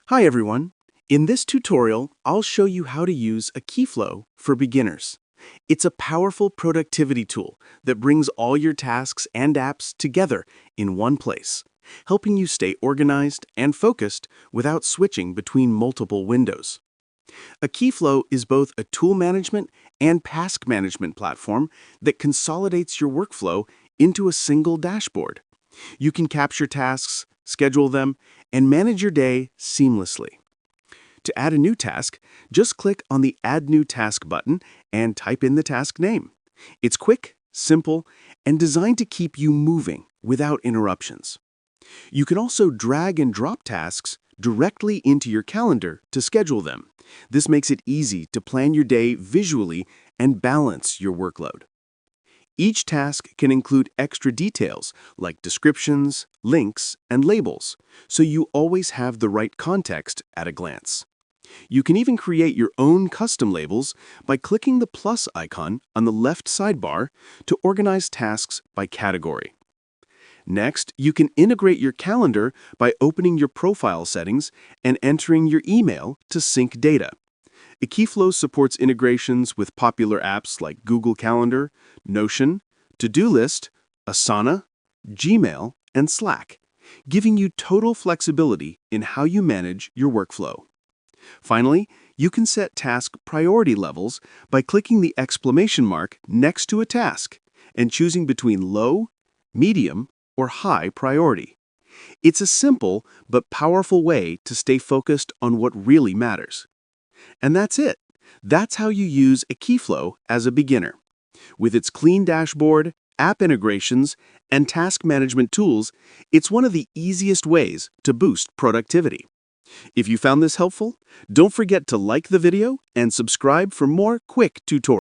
Hi everyone. In this tutorial, I'll show you how to use Akiflow for beginners. It's a powerful productivity tool that brings all your tasks and apps together in one place, helping you stay organized and focused without switching between multiple windows. Akiflow is both a tool management and task management platform that consolidates your workflow into a single dashboard. You can capture tasks, schedule them, and manage your day seamlessly. To add a new task, just click on the Add New Task button and type in the task name. It's quick, simple, and designed to keep you moving without interruptions. You can also drag and drop tasks directly into your calendar to schedule them. This makes it easy to plan your day visually and balance your workload. Each task can include extra details like descriptions, links, and labels, so you always have the right context at a glance. You can even create your own custom labels by clicking the plus icon on the left sidebar to organize tasks by category. Next, you can integrate your calendar by opening your profile settings and entering your email to sync data. Akiflow supports integrations with popular apps like Google Calendar, Notion, To-Do List, Asana, Gmail, and Slack, giving you total flexibility in how you manage your workflow. Finally, you can set task priority levels by clicking the exclamation mark next to a task and choosing between low, medium, or high priority. It's a simple but powerful way to stay focused on what really matters. And that's it. That's how you use Akiflow as a beginner. With its clean dashboard, app integrations, and task management tools, it's one of the easiest ways to boost productivity. If you found this helpful, don't forget to like the video and subscribe for more quick tutorials.